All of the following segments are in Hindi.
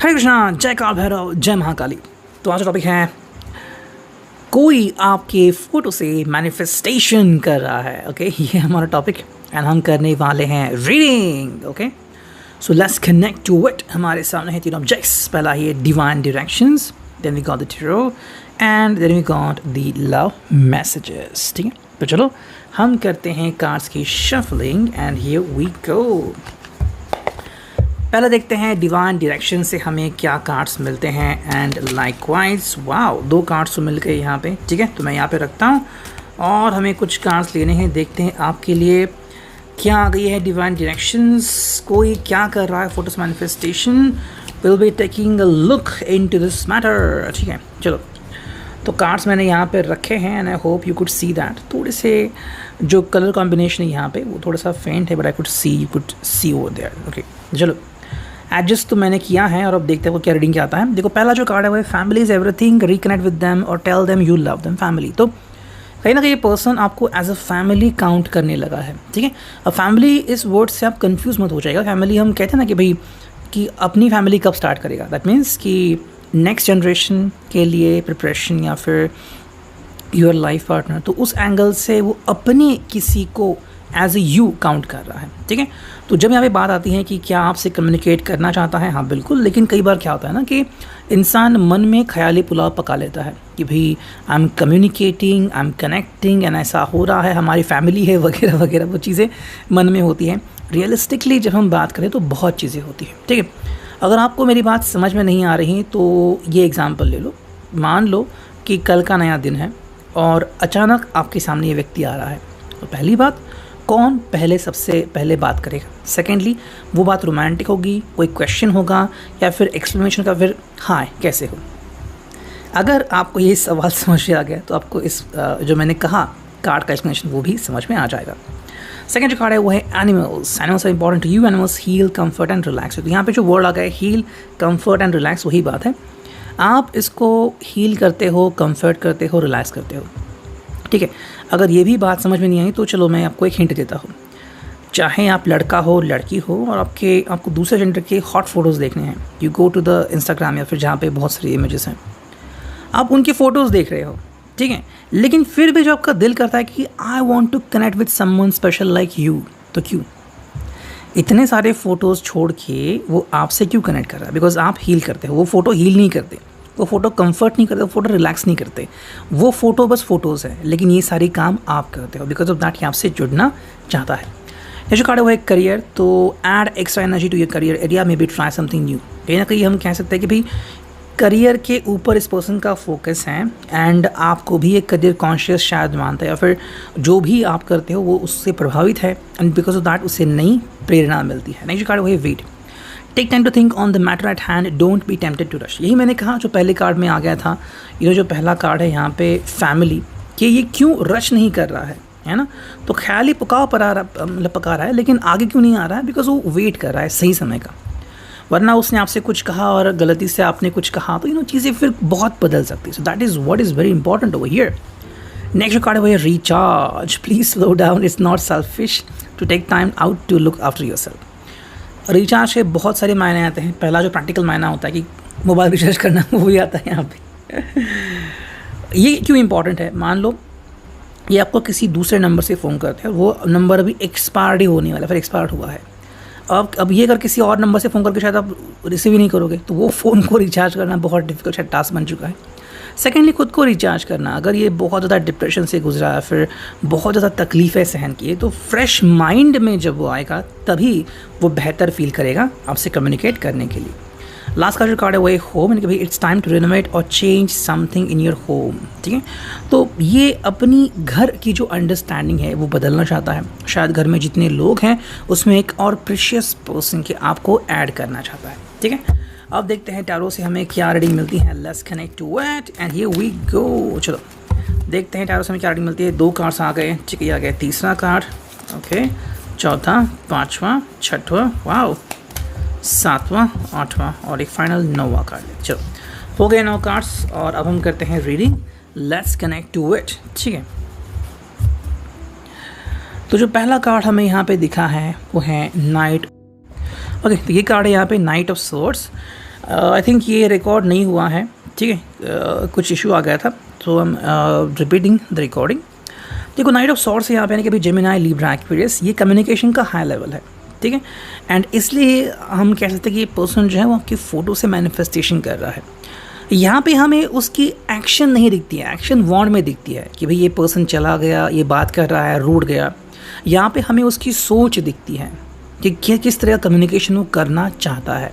हरे कृष्णा, जय काल भैरव, जय महाकाली। तो आज का टॉपिक है कोई आपके फोटो से मैनिफेस्टेशन कर रहा है। ओके, ये हमारा टॉपिक एंड हम करने वाले हैं reading. Okay, so let's connect to it. हमारे सामने है तीन ऑब्जेक्ट्स। पहला ये divine directions, then we got the tarot and then we got the love messages. ठीक है, तो चलो हम करते हैं कार्ड्स की shuffling and here we go. पहले देखते हैं डिवाइन डायरेक्शन से हमें क्या कार्ड्स मिलते हैं एंड लाइकवाइज। वाओ, दो कार्ड्स तो मिल गए यहाँ पे। ठीक है, तो मैं यहाँ पे रखता हूँ और हमें कुछ कार्ड्स लेने हैं। देखते हैं आपके लिए क्या आ गई है डिवाइन डायरेक्शंस। कोई क्या कर रहा है photos manifestation. Will be taking a look into this matter. ठीक है, चलो तो कार्ड्स मैंने यहाँ पे रखे हैं and I hope you could see that. थोड़े से जो कलर कॉम्बिनेशन है यहाँ पे वो थोड़ा सा फेंट है, but I could see over there. Okay, चलो एडजस्ट तो मैंने किया है और अब देखते हैं वो क्या रीडिंग क्या आता है। देखो पहला जो कार्ड है वो है family is everything, reconnect with them और tell them you love them. Family, तो कहीं ना कहीं ये पर्सन आपको एज अ फैमिली काउंट करने लगा है। ठीक है, अब फैमिली इस वर्ड से आप कंफ्यूज मत हो जाएगा। फैमिली हम कहते हैं ना कि भाई कि अपनी फैमिली कब स्टार्ट करेगा, दैट मीन्स कि नेक्स्ट जनरेशन के लिए प्रिपरेशन या फिर योर लाइफ पार्टनर, तो उस एंगल से वो अपने किसी को एज ए यू काउंट कर रहा है। ठीक है, तो जब यहाँ पे बात आती है कि क्या आपसे कम्युनिकेट करना चाहता है, हाँ बिल्कुल, लेकिन कई बार क्या होता है ना कि इंसान मन में ख्याली पुलाव पका लेता है कि भाई I am communicating, I am connecting and ऐसा हो रहा है, हमारी फैमिली है वगैरह वगैरह, वो चीज़ें मन में होती हैं। रियलिस्टिकली जब हम बात करें तो बहुत चीज़ें होती हैं। ठीक है, अगर आपको मेरी बात समझ में नहीं आ रही तो ये एग्ज़ाम्पल ले लो। मान लो कि कल का नया दिन है और अचानक आपके सामने ये व्यक्ति आ रहा है, तो पहली बात, कौन पहले सबसे पहले बात करेगा। सेकेंडली, वो बात रोमांटिक होगी, कोई क्वेश्चन होगा या फिर एक्सप्लेनेशन का, फिर हाय कैसे हो। अगर आपको ये सवाल समझ में आ गया तो आपको इस जो मैंने कहा कार्ड का एक्सप्लेनेशन वो भी समझ में आ जाएगा। सेकेंड जो कार्ड है वो है animals. Animals are important to you. Animals heal, comfort and relax. तो यहाँ पे जो वर्ड आ गया है हील, कम्फर्ट एंड रिलैक्स, वही बात है। आप इसको हील करते हो, कम्फर्ट करते हो, रिलैक्स करते हो। ठीक है, अगर ये भी बात समझ में नहीं आई तो चलो मैं आपको एक हिंट देता हूँ। चाहे आप लड़का हो लड़की हो और आपको दूसरे जेंडर के हॉट फोटोज़ देखने हैं, you go to the Instagram या फिर जहाँ पे बहुत सारी इमेजेस हैं, आप उनकी फ़ोटोज़ देख रहे हो। ठीक है, लेकिन फिर भी जो आपका दिल करता है कि I want to connect with someone special like you, तो क्यों इतने सारे फ़ोटोज़ छोड़ के वो आपसे क्यों कनेक्ट कर रहा है? बिकॉज आप हील करते हो, वो फ़ोटो हील नहीं करते, वो फ़ोटो कंफर्ट नहीं करते, वो फ़ोटो रिलैक्स नहीं करते, वो फ़ोटो बस फ़ोटोज़ है, लेकिन ये सारी काम आप करते हो। बिकॉज ऑफ दैट ये आपसे जुड़ना चाहता है। ये जो कार्ड है वो एक करियर, तो add extra energy to your career area, maybe try something new. कहीं ना कहीं हम कह सकते हैं कि भाई करियर के ऊपर इस पर्सन का फोकस है एंड आपको भी एक करियर कॉन्शियस शायद मानता है या फिर जो भी आप करते हो वो उससे प्रभावित है एंड बिकॉज ऑफ दैट उसे नई प्रेरणा मिलती है। नेक्स्ट जो कार्ड है वो है wait. Take time to think on the matter at hand, don't be tempted to rush. यही मैंने कहा जो पहले कार्ड में आ गया था। ये जो पहला कार्ड है यहाँ पे फैमिली, कि ये क्यों रश नहीं कर रहा है ना, तो ख्याल ही पका रहा है, लेकिन आगे क्यों नहीं आ रहा है? बिकॉज वो वेट कर रहा है सही समय का। वरना उसने आपसे कुछ कहा और गलती से आपने कुछ कहा तो चीज़ें फिर बहुत बदल सकती है। So that is what is very important over here. Next जो कार्ड है वो है recharge. Please slow down, it's not selfish to take time out to look after yourself. Recharge के बहुत सारे मायने आते हैं। पहला जो प्रैक्टिकल मायना होता है कि मोबाइल रिचार्ज करना, वो भी आता है यहाँ पे। ये क्यों इंपॉर्टेंट है? मान लो ये आपको किसी दूसरे नंबर से फ़ोन करते हैं, वो नंबर अभी एक्सपायर्ड ही होने वाला है, फिर एक्सपायर्ड हुआ है। अब ये अगर किसी और नंबर से फ़ोन करके शायद आप रिसीव ही नहीं करोगे, तो वो फ़ोन को रिचार्ज करना बहुत डिफिकल्ट शायद टास्क बन चुका है। सेकेंडली, खुद को रिचार्ज करना। अगर ये बहुत ज़्यादा डिप्रेशन से गुजरा है, फिर बहुत ज़्यादा तकलीफ़ें सहन की है, तो फ्रेश माइंड में जब वो आएगा तभी वो बेहतर फील करेगा आपसे कम्युनिकेट करने के लिए। लास्ट का जो कार्ड है वो है होम, यानी कि भाई इट्स टाइम टू रिनोवेट और change something in your home. ठीक है, तो ये अपनी घर की जो अंडरस्टैंडिंग है वो बदलना चाहता है। शायद घर में जितने लोग हैं उसमें एक और प्रीशियस पर्सन के आपको ऐड करना चाहता है। ठीक है, अब देखते हैं टैरो से हमें क्या रीडिंग मिलती है। Let's connect to it and here we go. चलो देखते हैं टैरो से हमें क्या रीडिंग मिलती है। दो कार्ड्स आ गए। ठीक है, ये आ गया तीसरा कार्ड, ओके, चौथा, पाँचवा, छठवां, वाओ, सातवां, आठवां और एक फाइनल 9वां कार्ड। चलो हो गए 9 कार्ड्स और अब हम करते हैं reading. Let's connect to it. ठीक है, तो जो पहला कार्ड हमें यहाँ पे दिखा है वो है नाइट। ओके, तो ये कार्ड है यहाँ पे night of swords. I think ये रिकॉर्ड नहीं हुआ है, ठीक है, कुछ इशू आ गया था, तो I am repeating the recording. देखो नाइट ऑफ सॉर्ड्स यहाँ पे यानी कि अभी जेमिनी, लिब्रा, एक्वेरियस, ये कम्युनिकेशन का हाई लेवल है, ठीक है, एंड इसलिए हम कह सकते हैं कि ये पर्सन जो है वो आपकी फ़ोटो से मैनिफेस्टेशन कर रहा है। यहाँ पे हमें उसकी एक्शन नहीं दिखती है, एक्शन वॉन्ड में दिखती है कि भाई ये पर्सन चला गया, ये बात कर रहा है, रूठ गया। यहाँ पे हमें उसकी सोच दिखती है कि किस तरह का कम्युनिकेशन वो करना चाहता है,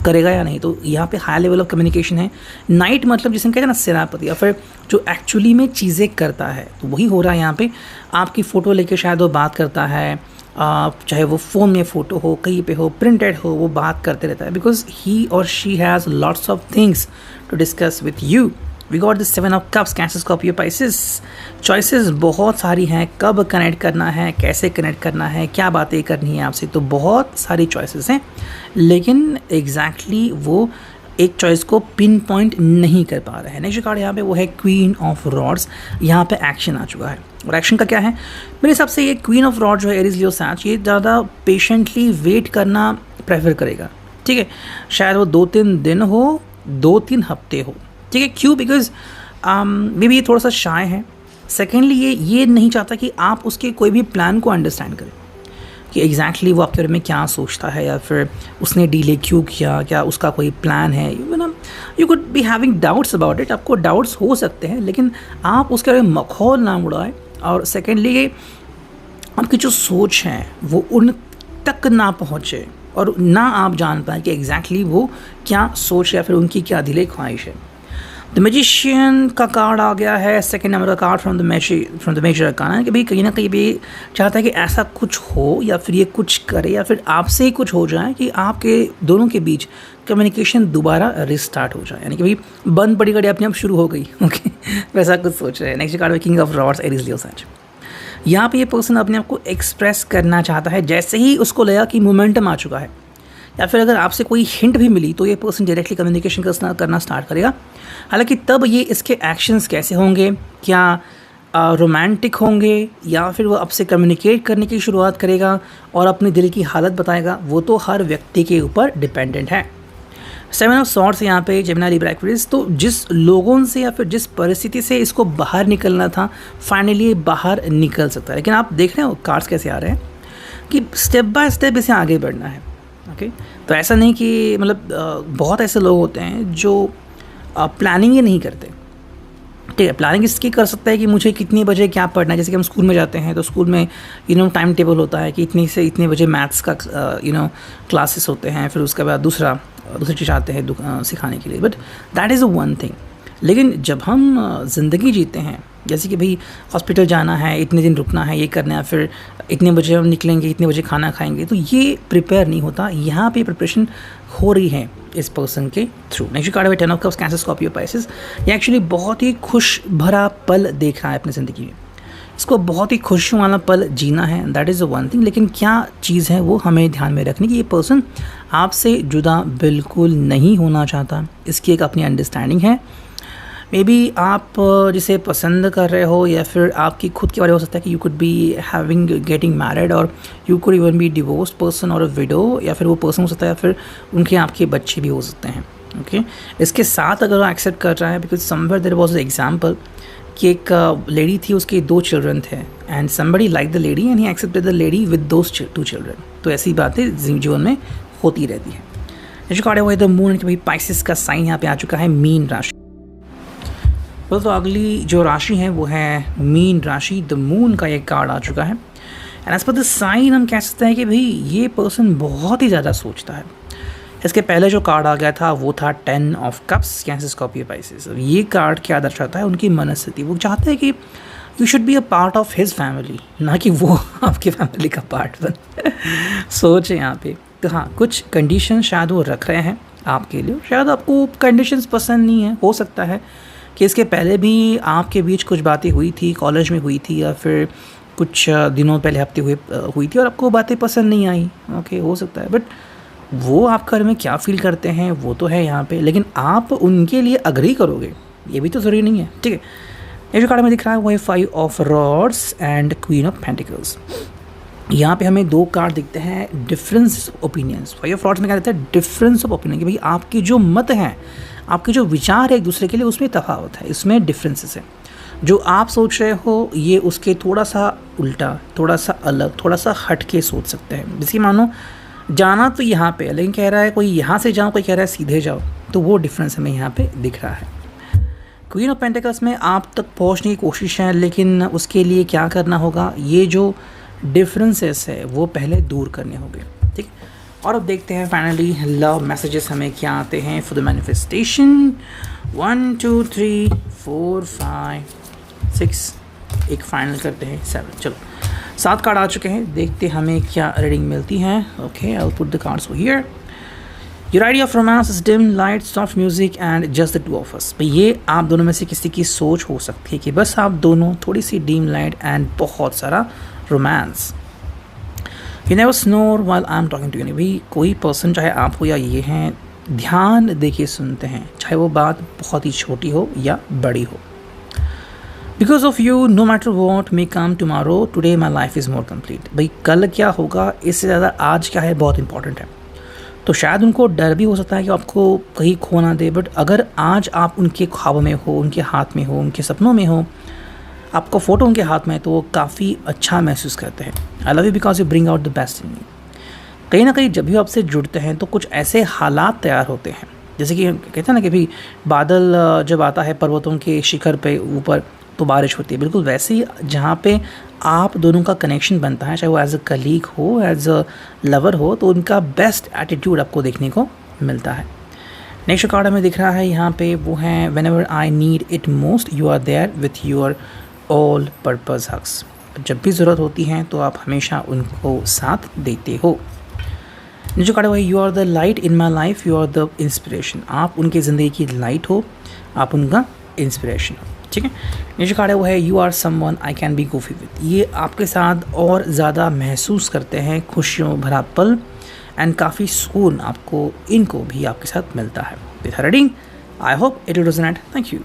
करेगा या नहीं। तो यहाँ पे हाई लेवल ऑफ कम्युनिकेशन है। नाइट मतलब जिसे कहते हैं ना सेनापति, या फिर जो एक्चुअली में चीज़ें करता है, तो वही हो रहा है यहाँ पे। आपकी फ़ोटो लेके शायद वो बात करता है, चाहे वो फ़ोन में फ़ोटो हो, कहीं पे हो, प्रिंटेड हो, वो बात करते रहता है, बिकॉज ही और she has lots of things to discuss with you. We got this 7 of cups, Cancer, Scorpio, Pisces. Choices बहुत सारी हैं, कब कनेक्ट करना है, कैसे कनेक्ट करना है, क्या बातें करनी है आपसे, तो बहुत सारी चॉइसेस हैं, लेकिन एग्जैक्टली वो एक चॉइस को पिन पॉइंट नहीं कर पा रहे हैं। नेक्स्ट कार्ड यहाँ पे वो है क्वीन ऑफ रॉड्स। यहाँ पे एक्शन आ चुका है, और एक्शन का क्या है मेरे हिसाब से, ये क्वीन ऑफ रॉड जो है एरीज, लियो, सैज, ये ज़्यादा पेशेंटली वेट करना प्रेफर करेगा, ठीक है। शायद वो 2-3 दिन हो, 2-3 हफ्ते हो, ठीक है। क्यों? बिकॉज मे बी ये थोड़ा सा शाय है। सेकेंडली ये नहीं चाहता कि आप उसके कोई भी प्लान को अंडरस्टैंड करें कि एग्जैक्टली वो आपके बारे में क्या सोचता है, या फिर उसने डीले क्यों किया, क्या उसका कोई प्लान है। You could be having doubts about it, आपको डाउट्स हो सकते हैं, लेकिन आप उसके बारे में मखौल ना उड़ाएं। और सेकेंडली आपकी जो सोच है वो उन तक ना पहुँचे, और ना आप जान पाएँ कि एग्जैक्टली वो क्या सोच या फिर उनकी क्या दिले ख्वाहिश है। द मैजिशियन का कार्ड आ गया है, सेकेंड नंबर का card from the major arcana, कि भाई कहीं ना कहीं भी चाहता है कि ऐसा कुछ हो, या फिर ये कुछ करे, या फिर आपसे ही कुछ हो जाए कि आपके दोनों के बीच कम्युनिकेशन दोबारा रिस्टार्ट हो जाए, यानी कि भाई बंद पड़ी गाड़ी अपने आप शुरू हो गई, ओके वैसा कुछ सोच रहे हैं। नेक्स्ट कार्ड है किंग ऑफ रॉड्स, एरीज, लियो, सैज। यहाँ पे ये पर्सन अपने आप को एक्सप्रेस करना चाहता है, जैसे ही उसको लगा कि मोमेंटम आ चुका है, या फिर अगर आपसे कोई हिंट भी मिली, तो ये पर्सन डायरेक्टली कम्युनिकेशन करना स्टार्ट करेगा। हालांकि तब ये इसके एक्शंस कैसे होंगे, क्या रोमांटिक होंगे, या फिर वो आपसे कम्युनिकेट करने की शुरुआत करेगा और अपने दिल की हालत बताएगा, वो तो हर व्यक्ति के ऊपर डिपेंडेंट है। 7 ऑफ सॉर्ड्स यहाँ पे जेमिनी, लिब्रा, एक्वेरियस, तो जिस लोगों से या फिर जिस परिस्थिति से इसको बाहर निकलना था, फाइनली बाहर निकल सकता है। लेकिन आप देख रहे हो कार्ड्स कैसे आ रहे हैं कि स्टेप बाय स्टेप इसे आगे बढ़ना है, ओके। तो ऐसा नहीं कि मतलब बहुत ऐसे लोग होते हैं जो प्लानिंग ही नहीं करते, ठीक है। प्लानिंग इसकी कर सकता है कि मुझे कितने बजे क्या पढ़ना है, जैसे कि हम स्कूल में जाते हैं तो स्कूल में टाइम टेबल होता है कि इतने से इतने बजे मैथ्स का क्लासेस होते हैं, फिर उसके बाद दूसरी चीज़ आते हैं सिखाने के लिए, but that is a one thing. लेकिन जब हम ज़िंदगी जीते हैं, जैसे कि भाई हॉस्पिटल जाना है, इतने दिन रुकना है, ये करना है, फिर इतने बजे हम निकलेंगे, इतने बजे खाना खाएंगे, तो ये प्रिपेयर नहीं होता। यहाँ पे प्रिपरेशन हो रही है इस पर्सन के थ्रू। नेक्स्ट कार्ड है 10 of cups, Cancer, Scorpio, Pisces. ये एक्चुअली बहुत ही खुश भरा पल देख रहा है अपनी ज़िंदगी में, इसको बहुत ही खुशियों वाला पल जीना है, that is the one thing. लेकिन क्या चीज़ है वो हमें ध्यान में रखनी कि ये पर्सन आपसे जुदा बिल्कुल नहीं होना चाहता, इसकी एक अपनी अंडरस्टैंडिंग है। मे बी आप जिसे पसंद कर रहे हो, या फिर आपकी खुद के बारे में हो सकता है कि you could be having getting married, और you could even be divorced person और अ विडो, या फिर वो पर्सन हो सकता है, या फिर उनके आपके बच्चे भी हो सकते हैं, ओके। इसके साथ अगर वो एक्सेप्ट कर रहा है, because somewhere there was an example कि एक लेडी थी, उसके 2 चिल्ड्रन थे, and somebody like the lady and he accepted the lady with those 2 children. तो ऐसी बातें जीवन में होती रहती है। जो कार्ड है वो है द मून, कि भाई पाइसेस का साइन यहाँ पे आ चुका है, मीन राशि। तो अगली जो राशि है वो है मीन राशि, द मून का एक कार्ड आ चुका है। And as per the sign हम कह सकते हैं कि भाई ये पर्सन बहुत ही ज़्यादा सोचता है। इसके पहले जो कार्ड आ गया था वो था 10 of cups, Cancer, Scorpio, Pisces. ये कार्ड क्या दर्शाता है, उनकी मनस्थिति। वो चाहते हैं कि you should be a part of his family, ना कि वो आपकी फैमिली का पार्ट बन। सोच है यहाँ पे। तो हाँ, कुछ कंडीशन शायद वो रख रहे हैं आपके लिए, शायद आपको कंडीशंस पसंद नहीं है। हो सकता है कि इसके पहले भी आपके बीच कुछ बातें हुई थी, कॉलेज में हुई थी, या फिर कुछ दिनों पहले हफ्ते हुई थी, और आपको बातें पसंद नहीं आई, ओके, हो सकता है। बट वो आपके बारे में क्या फील करते हैं वो तो है यहाँ पे, लेकिन आप उनके लिए अग्री करोगे ये भी तो ज़रूरी नहीं है, ठीक है। ये जो कार्ड में दिख रहा है वो है 5 of rods and queen of pentacles. यहाँ पे हमें 2 कार्ड दिखते हैं difference opinions. Five of frauds में क्या रहता है, डिफरेंस ऑफ ओपिनियन, कि भाई आपके जो मत हैं, आपके जो विचार है एक दूसरे के लिए, उसमें तफावत है, इसमें डिफरेंसेस है। जो आप सोच रहे हो ये उसके थोड़ा सा उल्टा, थोड़ा सा अलग, थोड़ा सा हट के सोच सकते हैं। जैसे मानो जाना तो यहाँ पे, लेकिन कह रहा है कोई यहाँ से जाओ, कोई कह रहा है सीधे जाओ, तो वो डिफरेंस हमें यहाँ पे दिख रहा है। क्वीन ऑफ पेंटिकल्स में आप तक पहुँचने की कोशिश है, लेकिन उसके लिए क्या करना होगा, ये जो डिफरेंसेस है वो पहले दूर करने होंगे, ठीक। और अब देखते हैं फाइनली लव मैसेजेस हमें क्या आते हैं फॉर द मैनिफेस्टेशन। 1 2 3 4 5 6, एक फाइनल करते हैं 7। चलो 7 कार्ड आ चुके हैं, देखते हमें क्या रीडिंग मिलती है। Okay, I will put the cards here. Your idea of romance is dim light, soft music and just the two of us. ये आप दोनों में से किसी की सोच हो सकती है कि बस आप दोनों, थोड़ी सी डिम लाइट एंड बहुत सारा romance. You never snore while I am talking to you. भाई कोई पर्सन, चाहे आप हो या ये हैं, ध्यान देके सुनते हैं, चाहे वो बात बहुत ही छोटी हो या बड़ी हो। Because of you know matter what may come tomorrow, today my life is more complete. भाई कल क्या होगा इससे ज़्यादा आज क्या है बहुत इंपॉर्टेंट है। तो शायद उनको डर भी हो सकता है कि आपको कहीं खो ना दे, बट अगर आज आप उनके ख्वाबों में हो, उनके हाथ में हो, उनके सपनों में हो, आपका फ़ोटो उनके हाथ में है, तो वो काफ़ी अच्छा महसूस करते हैं। I love you because you bring out the best in me. कहीं ना कहीं जब भी आपसे जुड़ते हैं तो कुछ ऐसे हालात तैयार होते हैं, जैसे कि कहते हैं ना कि भाई बादल जब आता है पर्वतों के शिखर पे ऊपर तो बारिश होती है, बिल्कुल वैसे ही जहाँ पे आप दोनों का कनेक्शन बनता है, चाहे वो एज अ कलीग हो, एज अ लवर हो, तो उनका बेस्ट एटीट्यूड आपको देखने को मिलता है। नेक्स्ट कार्ड हमें दिख रहा है यहाँ पे, वो है whenever I need it most you are there with your all purpose hugs. जब भी ज़रूरत होती है तो आप हमेशा उनको साथ देते हो। जो कार्ड है you are the light in my life, you are the inspiration. आप उनकी ज़िंदगी की लाइट हो, आप उनका इंस्पिरेशन हो, ठीक है। ये जो कार्ड है वो है you are someone I can be goofy with. ये आपके साथ और ज़्यादा महसूस करते हैं खुशियों भरा पल एंड काफ़ी सुकून आपको इनको भी आपके साथ मिलता है। With reading I hope it will resonate. Thank you.